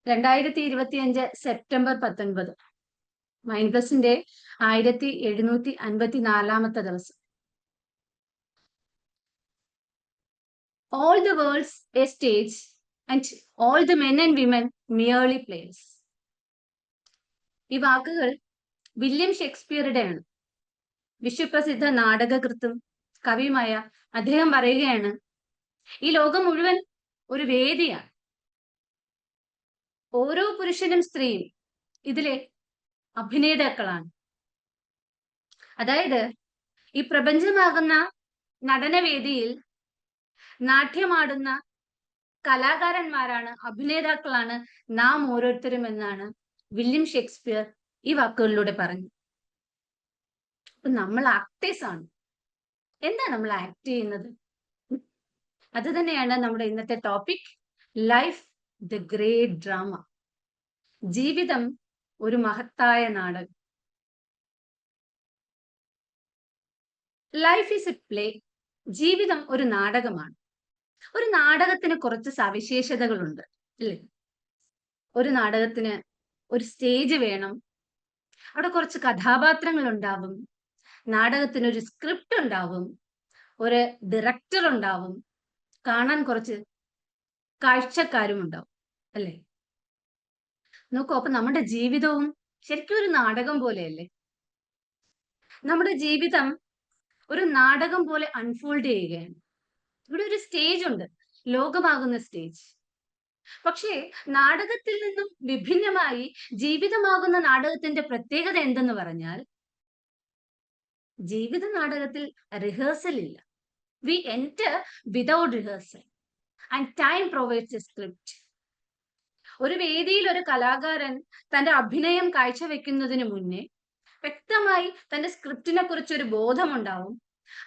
2025 September 19 mind പ്ലസിന്റെ 1754 ദിവസം. All the world's a stage and all the men and women merely players. ഈ വാക്കുകൾ William ഷേക്സ്പിയറുടെയാണ്. വിശ്വപ്രസിദ്ധ നാടകകൃത്തും കവിയുമായ അദ്ദേഹം പറയുകയാണ്, ഈ ലോകം മുഴുവൻ ഒരു വേദിയാണ്. ഓരോ പുരുഷനും സ്ത്രീയും ഇതിലെ അഭിനേതാക്കളാണ്. അതായത് ഈ പ്രപഞ്ചമാകുന്ന നടനവേദിയിൽ നാട്യമാടുന്ന കലാകാരന്മാരാണ്, അഭിനേതാക്കളാണ് നാം ഓരോരുത്തരും എന്നാണ് വില്യം ഷേക്സ്പിയർ ഈ വാക്കുകളിലൂടെ പറഞ്ഞു. അപ്പൊ നമ്മൾ ആക്ടേഴ്സ് ആണ്. എന്താ നമ്മൾ ആക്ട് ചെയ്യുന്നത്? അത് തന്നെയാണ് നമ്മുടെ ഇന്നത്തെ topic, life the great drama. ജീവിതം ഒരു മഹത്തായ നാടകം. Life is A play. ജീവിതം ഒരു നാടകമാണ്. ഒരു നാടകത്തിന് കുറച്ച് സവിശേഷതകളുണ്ട് അല്ലേ? ഒരു നാടകത്തിന് ഒരു സ്റ്റേജ് വേണം, അവിടെ കുറച്ച് കഥാപാത്രങ്ങൾ ഉണ്ടാവും, നാടകത്തിന് ഒരു സ്ക്രിപ്റ്റ് ഉണ്ടാവും, ഒരു ഡയറക്ടർ ഉണ്ടാവും, കാണാൻ കുറച്ച് കാഴ്ചക്കാരും ഉണ്ടാവും അല്ലേ? നോക്കൂ, അപ്പൊ നമ്മുടെ ജീവിതവും ശരിക്കും ഒരു നാടകം പോലെയല്ലേ? നമ്മുടെ ജീവിതം ഒരു നാടകം പോലെ അൺഫോൾഡ് ചെയ്യുകയാണ്. ഇവിടെ ഒരു സ്റ്റേജ് ഉണ്ട്, ലോകമാകുന്ന സ്റ്റേജ്. പക്ഷേ നാടകത്തിൽ നിന്നും വിഭിന്നമായി ജീവിതമാകുന്ന നാടകത്തിന്റെ പ്രത്യേകത എന്തെന്ന് പറഞ്ഞാൽ, ജീവിത നാടകത്തിൽ റിഹേഴ്സൽ ഇല്ല. V enter without rehearsal and time provides A script. ഒരു വേദിയിൽ ഒരു കലാകാരൻ തന്റെ അഭിനയം കാഴ്ചവെക്കുന്നതിന് മുന്നേ വ്യക്തമായി തന്റെ സ്ക്രിപ്റ്റിനെ കുറിച്ചൊരു ബോധമുണ്ടാവും.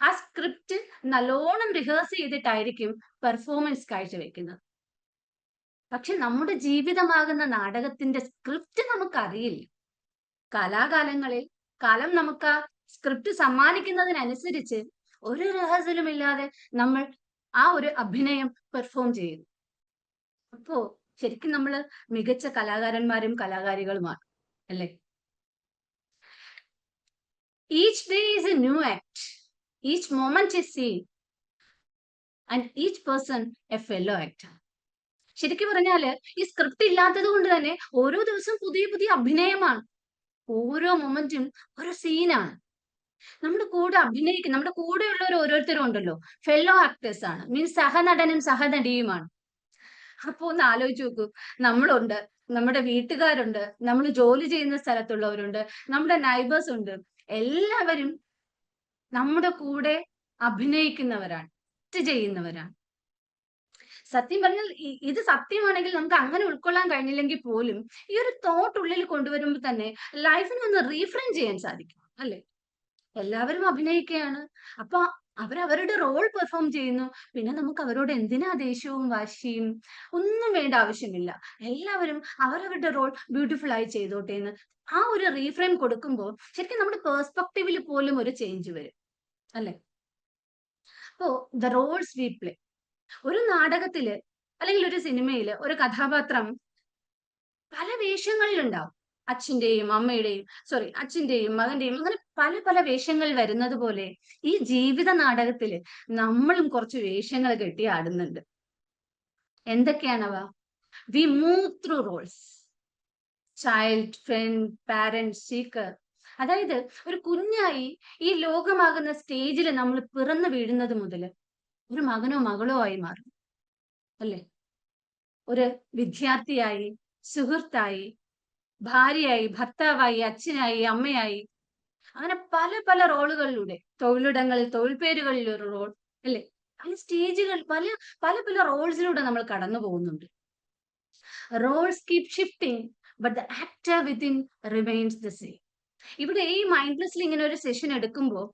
ആ സ്ക്രിപ്റ്റ് നല്ലോണം റിഹേഴ്സ് ചെയ്തിട്ടായിരിക്കും പെർഫോമൻസ് കാഴ്ചവെക്കുന്നത്. പക്ഷെ നമ്മുടെ ജീവിതമാകുന്ന നാടകത്തിന്റെ സ്ക്രിപ്റ്റ് നമുക്കറിയില്ല. കാലാകാലങ്ങളിൽ കാലം നമുക്ക് ആ സ്ക്രിപ്റ്റ് സമ്മാനിക്കുന്നതിനനുസരിച്ച് ഒരു റിഹേഴ്സലും ഇല്ലാതെ നമ്മൾ ആ ഒരു അഭിനയം പെർഫോം ചെയ്യുന്നു. അപ്പോ ശരിക്കും നമ്മൾ മികച്ച കലാകാരന്മാരും കലാകാരികളുമാണ് അല്ലേ? Each day is a new act. Each moment is seen. And each person a fellow actor. ശരിക്കും പറഞ്ഞാല് ഈ സ്ക്രിപ്റ്റ് ഇല്ലാത്തത് കൊണ്ട് തന്നെ ഓരോ ദിവസവും പുതിയ പുതിയ അഭിനയമാണ്. ഓരോ മൊമെന്റും ഒരു സീനാണ്. നമ്മുടെ കൂടെ അഭിനയിക്കുന്ന, നമ്മുടെ കൂടെയുള്ളവർ ഓരോരുത്തരും ഉണ്ടല്ലോ, ഫെല്ലോ ആക്ടേഴ്സ് ആണ്. മീൻസ് സഹനടനും സഹനടിയുമാണ്. അപ്പൊ ഒന്ന് ആലോചിച്ച് നോക്കൂ, നമ്മളുണ്ട്, നമ്മുടെ വീട്ടുകാരുണ്ട്, നമ്മൾ ജോലി ചെയ്യുന്ന സ്ഥലത്തുള്ളവരുണ്ട്, നമ്മുടെ നൈബേഴ്സ് ഉണ്ട്. എല്ലാവരും നമ്മുടെ കൂടെ അഭിനയിക്കുന്നവരാണ്, ചെയ്യുന്നവരാണ്. സത്യം പറഞ്ഞാൽ ഇത് സത്യമാണെങ്കിൽ നമുക്ക് അങ്ങനെ ഉൾക്കൊള്ളാൻ കഴിഞ്ഞില്ലെങ്കിൽ പോലും ഈ ഒരു തോട്ട് ഉള്ളിൽ കൊണ്ടുവരുമ്പോൾ തന്നെ ലൈഫിനെ ഒന്ന് റീഫ്രെയിം ചെയ്യാൻ സാധിക്കും അല്ലെ? എല്ലാവരും അഭിനയിക്കുകയാണ്, അപ്പൊ അവരവരുടെ റോൾ പെർഫോം ചെയ്യുന്നു. പിന്നെ നമുക്ക് അവരോട് എന്തിനാ ദേഷ്യവും വാശിയും? ഒന്നും വേണ്ട ആവശ്യമില്ല. എല്ലാവരും അവരവരുടെ റോൾ ബ്യൂട്ടിഫുൾ ആയി ചെയ്തോട്ടെ എന്ന് ആ ഒരു റീഫ്രെയിം കൊടുക്കുമ്പോൾ ശരിക്കും നമ്മുടെ പേഴ്സ്പെക്റ്റീവിൽ പോലും ഒരു ചേഞ്ച് വരും അല്ലെ? അപ്പോ ദ റോൾസ് വി പ്ലേ, ഒരു നാടകത്തില് അല്ലെങ്കിൽ ഒരു സിനിമയില് ഒരു കഥാപാത്രം പല വേഷങ്ങളിലുണ്ടാവും. അച്ഛന്റെയും അമ്മയുടെയും അച്ഛന്റെയും മകന്റെയും, അങ്ങനെ പല പല വേഷങ്ങൾ വരുന്നത് പോലെ ഈ ജീവിത നാടകത്തില് നമ്മളും കുറച്ച് വേഷങ്ങൾ കെട്ടി ആടുന്നുണ്ട്. എന്തൊക്കെയാണവ? We move through roles. Child, friend, parent, seeker. അതായത് ഒരു കുഞ്ഞായി ഈ ലോകമാകുന്ന സ്റ്റേജിൽ നമ്മൾ പിറന്നു വീഴുന്നത് മുതല് ഒരു മകനോ മകളോ ആയി മാറും അല്ലേ? ഒരു വിദ്യാർത്ഥിയായി, സുഹൃത്തായി, ഭാര്യയായി, ഭർത്താവായി, അച്ഛനായി, അമ്മയായി, അങ്ങനെ പല പല റോളുകളിലൂടെ, തൊഴിലിടങ്ങളിൽ തൊഴിൽ പേരുകളിൽ ഒരു റോൾ അല്ലേ? അങ്ങനെ സ്റ്റേജുകൾ പല പല പല റോൾസിലൂടെ നമ്മൾ കടന്നു പോകുന്നുണ്ട്. Roles keep shifting but the actor within remains the same. ഇവിടെ ഈ മൈൻഡ്ലെസ്സിൽ ഇങ്ങനെ ഒരു സെഷൻ എടുക്കുമ്പോൾ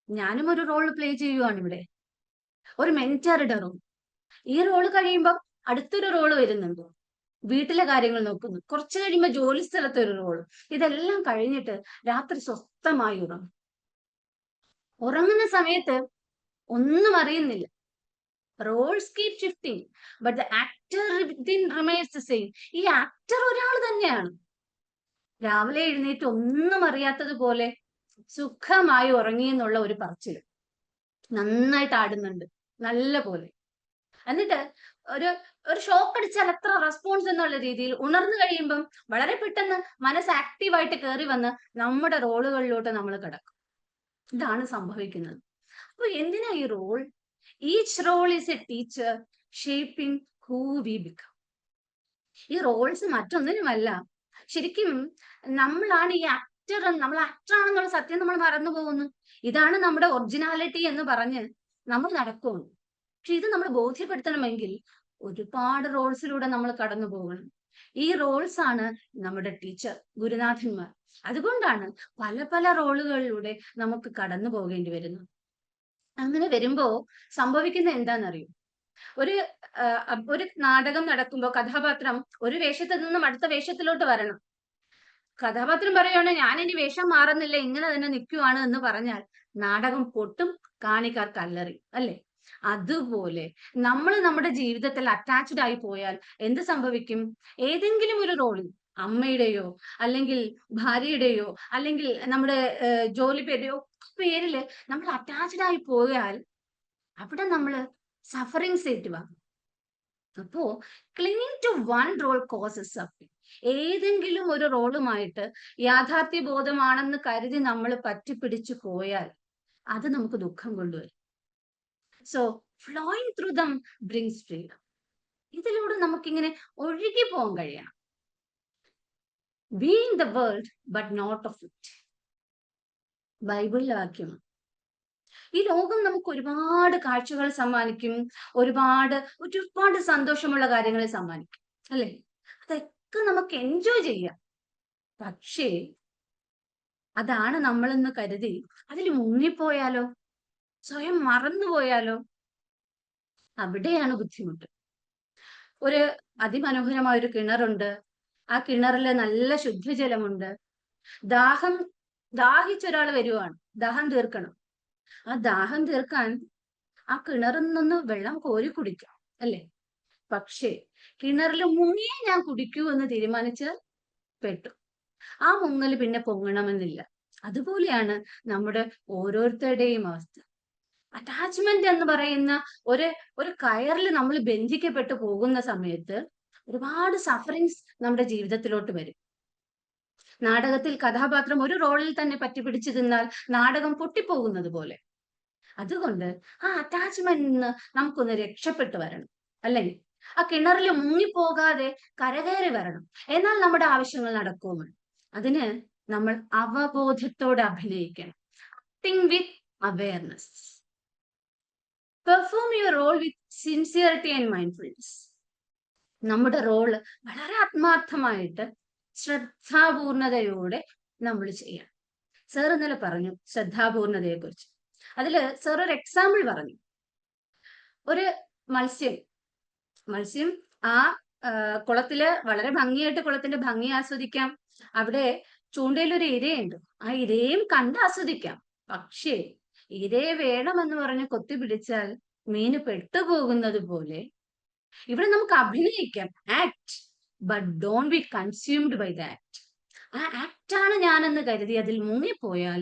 ഞാനും ഒരു റോൾ പ്ലേ ചെയ്യുവാണ്. ഇവിടെ ഒരു മെന്ററുടെ റോൾ. ഈ റോള് കഴിയുമ്പോൾ അടുത്തൊരു റോള് വരുന്നുണ്ട്, വീട്ടിലെ കാര്യങ്ങൾ നോക്കുന്നു. കുറച്ചു കഴിയുമ്പോൾ ജോലി സ്ഥലത്ത് ഒരു റോള്. ഇതെല്ലാം കഴിഞ്ഞിട്ട് രാത്രി സ്വസ്ഥമായി ഉറങ്ങും. ഉറങ്ങുന്ന സമയത്ത് ഒന്നും അറിയുന്നില്ല. Roles keep shifting but the actor remains the same. ഈ ആക്ടർ ഒരാൾ തന്നെയാണ്. രാവിലെ എഴുന്നേറ്റ് ഒന്നും അറിയാത്തതുപോലെ സുഖമായി ഉറങ്ങി എന്നുള്ള ഒരു പറച്ചില്. നന്നായിട്ട് ആടുന്നുണ്ട്, നല്ല പോലെ. എന്നിട്ട് ഒരു ഒരു ഷോക്ക് അടിച്ചാൽ എത്ര റെസ്പോൺസ് എന്നുള്ള രീതിയിൽ ഉണർന്നു കഴിയുമ്പം വളരെ പെട്ടെന്ന് മനസ്സ് ആക്റ്റീവായിട്ട് കയറി വന്ന് നമ്മുടെ റോളുകളിലോട്ട് നമ്മൾ കിടക്കും. ഇതാണ് സംഭവിക്കുന്നത്. അപ്പൊ എന്തിനാ ഈ role? Each role is a teacher shaping who we become. ഈ റോൾസ് മറ്റൊന്നിനുമല്ല, ശരിക്കും നമ്മളാണ് ഈ ആക്ടർ, നമ്മൾ ആക്ടർ ആണെന്നുള്ള സത്യം നമ്മൾ മറന്നു പോകുന്നു. ഇതാണ് നമ്മുടെ ഒറിജിനാലിറ്റി എന്ന് പറഞ്ഞ് നമ്മൾ നടക്കുന്നു. പക്ഷെ ഇത് നമ്മൾ ബോധ്യപ്പെടുത്തണമെങ്കിൽ ഒരുപാട് റോൾസിലൂടെ നമ്മൾ കടന്നു പോകണം. ഈ റോൾസ് ആണ് നമ്മുടെ ടീച്ചർ, ഗുരുനാഥന്മാർ. അതുകൊണ്ടാണ് പല പല റോളുകളിലൂടെ നമുക്ക് കടന്നു പോകേണ്ടി വരുന്നത്. അങ്ങനെ വരുമ്പോ സംഭവിക്കുന്ന എന്താണെന്നറിയോ? ഒരു ഒരു നാടകം നടക്കുമ്പോൾ കഥാപാത്രം ഒരു വേഷത്തിൽ നിന്നും അടുത്ത വേഷത്തിലോട്ട് വരണം. കഥാപാത്രം പറയുകയാണ് ഞാൻ ഇനി വേഷം മാറുന്നില്ല, ഇങ്ങനെ തന്നെ നിൽക്കുവാണ് എന്ന് പറഞ്ഞാൽ നാടകം പൊട്ടും, കാണിക്കാർ കല്ലറി, അല്ലെ? അതുപോലെ നമ്മൾ നമ്മുടെ ജീവിതത്തിൽ അറ്റാച്ച്ഡ് ആയി പോയാൽ എന്ത് സംഭവിക്കും? ഏതെങ്കിലും ഒരു റോളിൽ, അമ്മയുടെയോ അല്ലെങ്കിൽ ഭാര്യയുടെയോ അല്ലെങ്കിൽ നമ്മുടെ ജോലി പേരില് നമ്മൾ അറ്റാച്ച്ഡ് ആയി പോയാൽ അവിടെ നമ്മൾ സഫറിങ്സ് ഏറ്റുവാങ്ങും. അപ്പോ clinging to one role causes suffering. ഏതെങ്കിലും ഒരു റോളുമായിട്ട് യാഥാർത്ഥ്യ ബോധമാണെന്ന് കരുതി നമ്മൾ പറ്റിപ്പിടിച്ചു പോയാൽ അത് നമുക്ക് ദുഃഖം കൊണ്ടുവരും. So flowing through them brings freedom. ഇതിലൂടെ നമുക്കിങ്ങനെ ഒഴുകി പോകാൻ കഴിയണം. Be in the world but not of it. ബൈബിളിലെ വാക്യമാണ്. ഈ ലോകം നമുക്ക് ഒരുപാട് കാഴ്ചകൾ സമ്മാനിക്കും, ഒരുപാട് ഒരുപാട് സന്തോഷമുള്ള കാര്യങ്ങൾ സമ്മാനിക്കും, അല്ലെ? അതൊക്കെ നമുക്ക് എൻജോയ് ചെയ്യാം. പക്ഷേ അതാണ് നമ്മളെന്ന് കരുതി അതിൽ മുങ്ങിപ്പോയാലോ, സ്വയം മറന്നുപോയാലോ? അവിടെയാണ് ബുദ്ധിമുട്ട്. ഒരു അതിമനോഹരമായ ഒരു കിണറുണ്ട്. ആ കിണറില് നല്ല ശുദ്ധജലമുണ്ട്. ദാഹിച്ചൊരാൾ വരുവാണ്, ദാഹം തീർക്കണം. ആ ദാഹം തീർക്കാൻ ആ കിണറിൽ നിന്ന് വെള്ളം കോരി കുടിക്കാം, അല്ലെ? പക്ഷേ കിണറിൽ മുങ്ങിയേ ഞാൻ കുടിക്കൂ എന്ന് തീരുമാനിച്ച് പെട്ടു. ആ മുങ്ങൽ പിന്നെ പൊങ്ങണമെന്നില്ല. അതുപോലെയാണ് നമ്മുടെ ഓരോരുത്തരുടെയും അവസ്ഥ. അറ്റാച്ച്മെന്റ് എന്ന് പറയുന്ന ഒരു കയറിൽ നമ്മൾ ബന്ധിക്കപ്പെട്ടു പോകുന്ന സമയത്ത് ഒരുപാട് സഫറിങ്സ് നമ്മുടെ ജീവിതത്തിലോട്ട് വരും. നാടകത്തിൽ കഥാപാത്രം ഒരു റോളിൽ തന്നെ പറ്റിപ്പിടിച്ചു നിന്നാൽ നാടകം പൊട്ടിപ്പോകുന്നത് പോലെ. അതുകൊണ്ട് ആ അറ്റാച്ച്മെന്റിൽ നിന്ന് നമുക്കൊന്ന് രക്ഷപ്പെട്ടു വരണം, അല്ലെങ്കിൽ ആ കിണറിൽ മുങ്ങിപ്പോകാതെ കരകയറി വരണം. എന്നാൽ നമ്മുടെ ആവശ്യങ്ങൾ നടക്കുമെന്ന്. അതിന് നമ്മൾ അവബോധത്തോടെ അഭിനയിക്കണം. Acting with awareness. Perform your role with sincerity and mindfulness. നമ്മുടെ റോള് വളരെ ആത്മാർത്ഥമായിട്ട് ശ്രദ്ധാപൂർണതയോടെ നമ്മൾ ചെയ്യണം. സാർ ഇന്നലെ പറഞ്ഞു ശ്രദ്ധാപൂർണതയെ കുറിച്ച്. അതില് സാർ ഒരു എക്സാമ്പിൾ പറഞ്ഞു. ഒരു മത്സ്യം ആ കുളത്തില് വളരെ ഭംഗിയായിട്ട് കുളത്തിന്റെ ഭംഗി ആസ്വദിക്കാം. അവിടെ ചൂണ്ടയിൽ ഒരു ഇരയുണ്ട്, ആ ഇരയും കണ്ട് ആസ്വദിക്കാം. പക്ഷേ ഇരയെ വേണമെന്ന് പറഞ്ഞ് കൊത്തി പിടിച്ചാൽ മീന് പെട്ടുപോകുന്നത് പോലെ ഇവിടെ നമുക്ക് അഭിനയിക്കാം, act, but don't be consumed by the act. ആ ആക്ടാണ് ഞാനെന്ന് കരുതി അതിൽ മുങ്ങിപ്പോയാൽ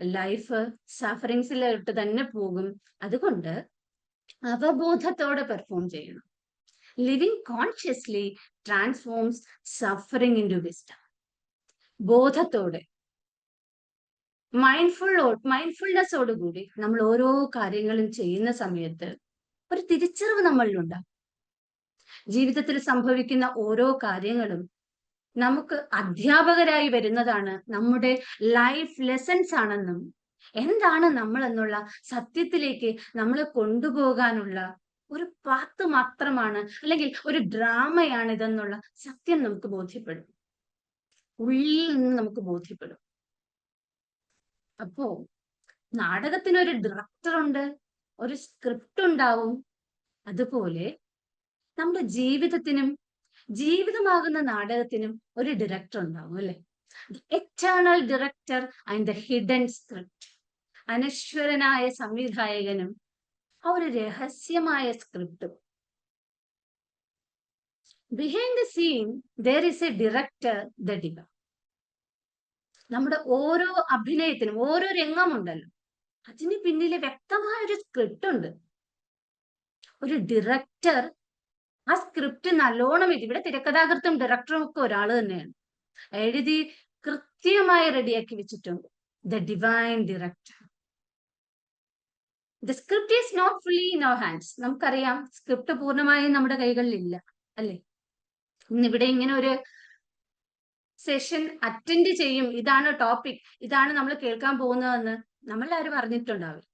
ലൈഫ് സഫറിങ്സിലോട്ട് തന്നെ പോകും. അതുകൊണ്ട് അവബോധത്തോടെ പെർഫോം ചെയ്യണം. Living consciously transforms suffering into wisdom. ബോധത്തോടെ മൈൻഡ്ഫുൾനെസ്സോടുകൂടി നമ്മൾ ഓരോ കാര്യങ്ങളും ചെയ്യുന്ന സമയത്ത് ഒരു തിരിച്ചറിവ് നമ്മളിലുണ്ടാകും. ജീവിതത്തിൽ സംഭവിക്കുന്ന ഓരോ കാര്യങ്ങളും നമുക്ക് അധ്യാപകരായി വരുന്നതാണ്, നമ്മുടെ ലൈഫ് ലെസൺസ് ആണെന്നും എന്താണ് നമ്മൾ എന്നുള്ള സത്യത്തിലേക്ക് നമ്മളെ കൊണ്ടുപോകാനുള്ള ഒരു പാത്ത് മാത്രമാണ്, അല്ലെങ്കിൽ ഒരു ഡ്രാമയാണ് ഇതെന്നുള്ള സത്യം നമുക്ക് ബോധ്യപ്പെടും, ഉള്ളിൽ നിന്ന് നമുക്ക് ബോധ്യപ്പെടും. അപ്പോ നാടകത്തിനൊരു ഡയറക്ടർ ഉണ്ട്, ഒരു സ്ക്രിപ്റ്റ് ഉണ്ടാവും. അതുപോലെ നമ്മുടെ ജീവിതമാകുന്ന നാടകത്തിനും ഒരു ഡയറക്ടർ ഉണ്ടാവും, അല്ലെ? Eternal director and the hidden script. അനശ്വരനായ സംവിധായകനും ആ ഒരു രഹസ്യമായ script. Behind the scene there is a director, the divine. നമ്മുടെ ഓരോ അഭിനയത്തിനും ഓരോ രംഗമുണ്ടല്ലോ, അതിന് പിന്നിലെ വ്യക്തമായ ഒരു സ്ക്രിപ്റ്റ് ഉണ്ട്. ഒരു ഡയറക്ടർ ആ സ്ക്രിപ്റ്റ് നല്ലോണം എഴുതി. ഇവിടെ തിരക്കഥാകൃത്തും ഡയറക്ടറും ഒക്കെ ഒരാൾ തന്നെയാണ്. എഴുതി കൃത്യമായി റെഡിയാക്കി വെച്ചിട്ടുണ്ട്. The divine director. The script is not fully in our hands. നമുക്കറിയാം സ്ക്രിപ്റ്റ് പൂർണ്ണമായും നമ്മുടെ കൈകളിൽ ഇല്ല, അല്ലേ? ഇന്നിവിടെ ഇങ്ങനെ ഒരു സെഷൻ അറ്റൻഡ് ചെയ്യും, ഇതാണ് ടോപ്പിക്, ഇതാണ് നമ്മൾ കേൾക്കാൻ പോകുന്നതെന്ന് നമ്മളാരും അറിഞ്ഞിട്ടുണ്ടാവില്ല.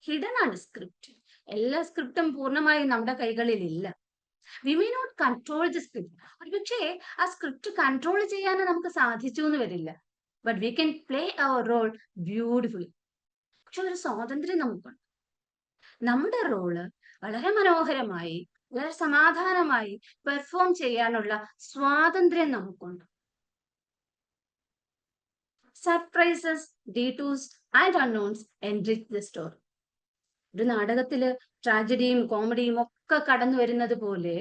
ഹിഡൻ ആണ് സ്ക്രിപ്റ്റ്. എല്ലാ സ്ക്രിപ്റ്റും പൂർണ്ണമായും നമ്മുടെ കൈകളിൽ ഇല്ല. We may not control the script. ഒരുപക്ഷെ ആ സ്ക്രിപ്റ്റ് കൺട്രോൾ ചെയ്യാൻ നമുക്ക് സാധിച്ചു എന്ന് വരില്ല. But we can play our role beautifully. പക്ഷെ ഒരു സ്വാതന്ത്ര്യം നമുക്കുണ്ട്. നമ്മുടെ റോള് വളരെ മനോഹരമായി, വളരെ സമാധാനമായി പെർഫോം ചെയ്യാനുള്ള സ്വാതന്ത്ര്യം നമുക്കുണ്ട്. Surprises, detours and unknowns enrich the story. ഒരു നാടകത്തില് ട്രാജഡിയും കോമഡിയും ഒക്കെ കടന്നു വരുന്നത് പോലെ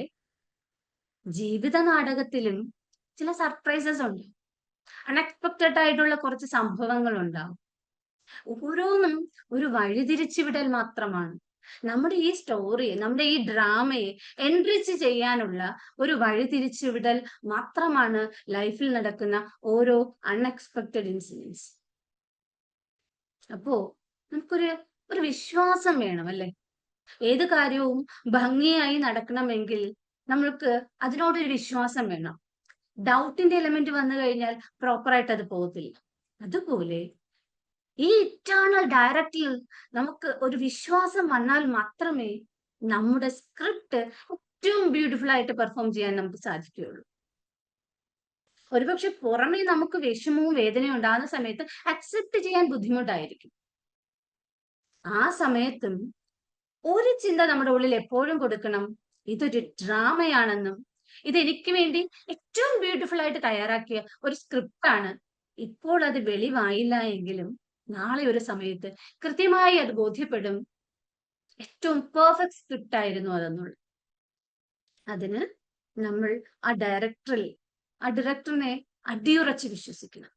ജീവിത നാടകത്തിലും ചില സർപ്രൈസസ് ഉണ്ട്. അൺഎക്സ്പെക്റ്റഡ് ആയിട്ടുള്ള കുറച്ച് സംഭവങ്ങൾ ഉണ്ടാവും. ഓരോന്നും ഒരു വഴിതിരിച്ചുവിടൽ മാത്രമാണ്. നമ്മുടെ ഈ സ്റ്റോറി, നമ്മുടെ ഈ ഡ്രാമയെ എൻറിച്ച് ചെയ്യാനുള്ള ഒരു വഴിതിരിച്ചുവിടൽ മാത്രമാണ് ലൈഫിൽ നടക്കുന്ന ഓരോ അൺഎക്സ്പെക്റ്റഡ് ഇൻസിഡൻസ്. അപ്പോ നമുക്കൊരു വിശ്വാസം വേണം, അല്ലെ? ഏത് കാര്യവും ഭംഗിയായി നടക്കണമെങ്കിൽ നമ്മൾക്ക് അതിനോടൊരു വിശ്വാസം വേണം. ഡൗട്ടിന്റെ എലമെന്റ് വന്നു കഴിഞ്ഞാൽ പ്രോപ്പറായിട്ട് അത് പോകത്തില്ല. അതുപോലെ ഈ ഇറ്റേണൽ ഡയറക്റ്റിൽ നമുക്ക് ഒരു വിശ്വാസം വന്നാൽ മാത്രമേ നമ്മുടെ സ്ക്രിപ്റ്റ് ഏറ്റവും ബ്യൂട്ടിഫുൾ ആയിട്ട് പെർഫോം ചെയ്യാൻ നമുക്ക് സാധിക്കുകയുള്ളൂ. ഒരുപക്ഷെ പുറമേ നമുക്ക് വിഷമവും വേദനയും ഉണ്ടാകുന്ന സമയത്ത് അക്സെപ്റ്റ് ചെയ്യാൻ ബുദ്ധിമുട്ടായിരിക്കും. ആ സമയത്തും ഒരു ചിന്ത നമ്മുടെ ഉള്ളിൽ എപ്പോഴും കൊടുക്കണം, ഇതൊരു ഡ്രാമയാണെന്നും ഇത് എനിക്ക് വേണ്ടി ഏറ്റവും ബ്യൂട്ടിഫുൾ ആയിട്ട് തയ്യാറാക്കിയ ഒരു സ്ക്രിപ്റ്റ് ആണ്. ഇപ്പോൾ അത് വെളിവായില്ല എങ്കിലും നാളെ ഒരു സമയത്ത് കൃത്യമായി അത് ബോധ്യപ്പെടും, ഏറ്റവും പെർഫെക്റ്റ് സ്ക്രിപ്റ്റ് ആയിരുന്നു അതെന്നുള്ളത്. അതിന് നമ്മൾ ആ ഡയറക്ടറിനെ അടിയുറച്ച് വിശ്വസിക്കണം.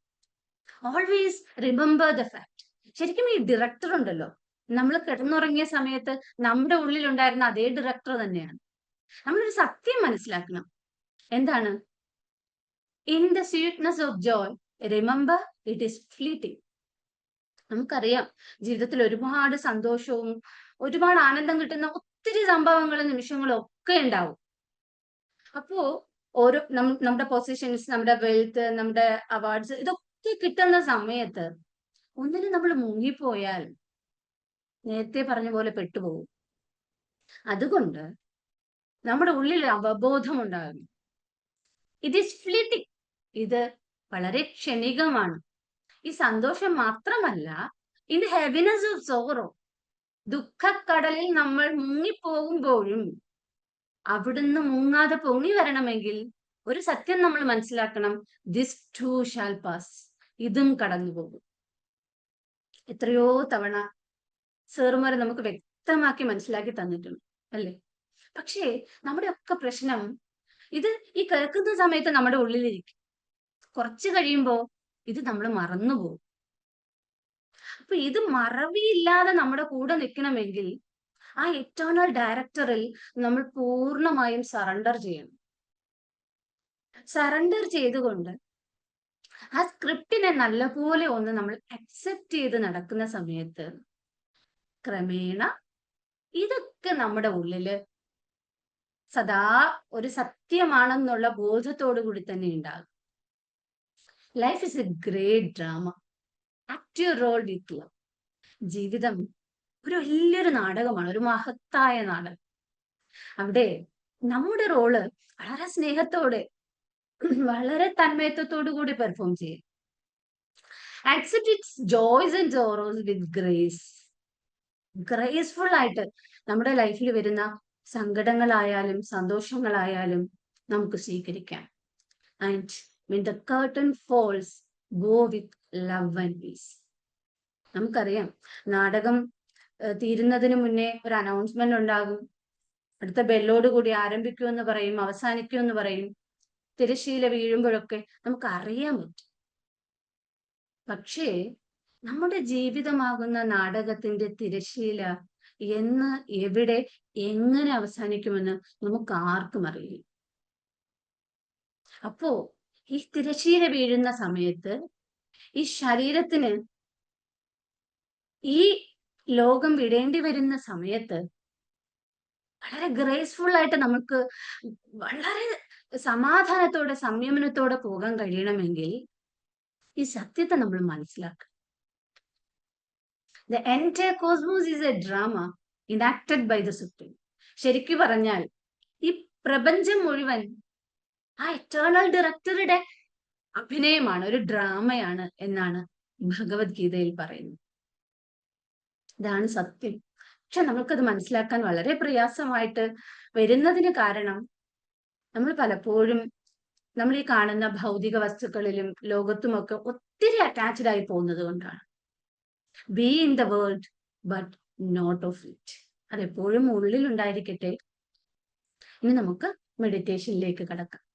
Always remember the fact. ശരിക്കും ഈ ഡയറക്ടർ ഉണ്ടല്ലോ, നമ്മൾ കിടന്നുറങ്ങിയ സമയത്ത് നമ്മുടെ ഉള്ളിലുണ്ടായിരുന്ന അതേ ഡയറക്ടർ തന്നെയാണ്. നമ്മളൊരു സത്യം മനസ്സിലാക്കണം. എന്താണ്? In the sweetness of Joy remember it is fleeting. നമുക്കറിയാം ജീവിതത്തിൽ ഒരുപാട് സന്തോഷവും ഒരുപാട് ആനന്ദം കിട്ടുന്ന ഒത്തിരി സംഭവങ്ങളും നിമിഷങ്ങളും ഒക്കെ ഉണ്ടാവും. അപ്പോ ഓരോ നമ്മുടെ പൊസിഷൻസ്, നമ്മുടെ വെൽത്ത്, നമ്മുടെ അവാർഡ്സ് ഇതൊക്കെ കിട്ടുന്ന സമയത്ത് ഒന്നിനും നമ്മൾ മുങ്ങിപ്പോയാൽ നേരത്തെ പറഞ്ഞ പോലെ പെട്ടുപോകും. അതുകൊണ്ട് നമ്മുടെ ഉള്ളിൽ അവബോധം ഉണ്ടാകും. It is fleeting. ഇത് വളരെ ക്ഷണികമാണ്. ഈ സന്തോഷം മാത്രമല്ല, in the happiness of sorrow, ദുഃഖക്കടലിൽ നമ്മൾ മുങ്ങിപ്പോകുമ്പോഴും അവിടുന്ന് മുങ്ങാതെ പൊങ്ങി വരണമെങ്കിൽ ഒരു സത്യം നമ്മൾ മനസ്സിലാക്കണം, ദിസ് ടു ഷാൽ പാസ്. ഇതും കടന്നു പോകും. എത്രയോ തവണ സാറുമാർ നമുക്ക് വ്യക്തമാക്കി മനസ്സിലാക്കി തന്നിട്ടുണ്ട്, അല്ലേ? പക്ഷേ നമ്മുടെ ഒക്കെ പ്രശ്നം ഇത് ഈ കേൾക്കുന്ന സമയത്ത് നമ്മുടെ ഉള്ളിലിരിക്കും. കുറച്ച് കഴിയുമ്പോ ഇത് നമ്മൾ മറന്നുപോകും. അപ്പൊ ഇത് മറവിയില്ലാതെ നമ്മുടെ കൂടെ നിൽക്കണമെങ്കിൽ ആ എറ്റേണൽ ഡയറക്ടറിൽ നമ്മൾ പൂർണ്ണമായും സറണ്ടർ ചെയ്യണം. സറണ്ടർ ചെയ്തുകൊണ്ട് ആ സ്ക്രിപ്റ്റിനെ നല്ലപോലെ ഒന്ന് നമ്മൾ അക്സെപ്റ്റ് ചെയ്ത് നടക്കുന്ന സമയത്ത് ക്രമേണ ഇതൊക്കെ നമ്മുടെ ഉള്ളില് സദാ ഒരു സത്യമാണെന്നുള്ള ബോധത്തോടു കൂടി തന്നെ ഉണ്ടാകും. Life is a great drama. Act your role with love. ജീവിതം ഒരു വലിയൊരു നാടകമാണ്, ഒരു മഹത്തായ നാടകം. അവിടെ നമ്മുടെ റോള് വളരെ സ്നേഹത്തോടെ, വളരെ തന്മയത്വത്തോടു കൂടി പെർഫോം ചെയ്യും. Accept its joys and sorrows with grace. Graceful ആയിട്ട് നമ്മുടെ ലൈഫിൽ വരുന്ന സങ്കടങ്ങളായാലും സന്തോഷങ്ങളായാലും നമുക്ക് സ്വീകരിക്കാം. And when the curtain falls, go with love and peace. നമുക്കറിയാം നാടകം തീരുന്നതിന് മുന്നേ ഒരു അനൗൺസ്മെന്റ് ഉണ്ടാകും. അടുത്ത ബെല്ലോട് കൂടി ആരംഭിക്കുമെന്ന് പറയും, അവസാനിക്കുമെന്ന് പറയും. തിരശ്ശീല വീഴുമ്പോഴൊക്കെ നമുക്ക് അറിയാൻ പറ്റും. പക്ഷേ നമ്മുടെ ജീവിതമാകുന്ന നാടകത്തിന്റെ തിരശ്ശീല എന്ന്, എവിടെ, എങ്ങനെ അവസാനിക്കുമെന്ന് നമുക്ക് ആർക്കും അറിയില്ല. അപ്പോ ഈ തിരശ്ശീല വീഴുന്ന സമയത്ത് ഈ ശരീരത്തിന് ഈ ലോകം വിടേണ്ടി വരുന്ന സമയത്ത് വളരെ ഗ്രേസ്ഫുൾ ആയിട്ട് നമുക്ക് വളരെ സമാധാനത്തോടെ സംയമനത്തോടെ പോകാൻ കഴിയണമെങ്കിൽ ഈ സത്യത്തെ നമ്മൾ മനസ്സിലാക്കുക. The entire cosmos is a drama enacted by the Supreme. ശരിക്കു പറഞ്ഞാൽ ഈ പ്രപഞ്ചം മുഴുവൻ ആ എറ്റേണൽ ഡയറക്ടറുടെ അഭിനയമാണ്, ഒരു ഡ്രാമയാണ് എന്നാണ് ഭഗവത്ഗീതയിൽ പറയുന്നത്. ഇതാണ് സത്യം. പക്ഷെ നമ്മൾക്കത് മനസ്സിലാക്കാൻ വളരെ പ്രയാസമായിട്ട് വരുന്നതിന് കാരണം നമ്മൾ പലപ്പോഴും നമ്മൾ ഈ കാണുന്ന ഭൗതിക വസ്തുക്കളിലും ലോകത്തുമൊക്കെ ഒത്തിരി അറ്റാച്ച്ഡ് ആയി പോകുന്നത് കൊണ്ടാണ്. Be in the world but not of it. അതെപ്പോഴും ഉള്ളിൽ ഉണ്ടായിരിക്കട്ടെ. ഇനി നമുക്ക് മെഡിറ്റേഷനിലേക്ക് കടക്കാം.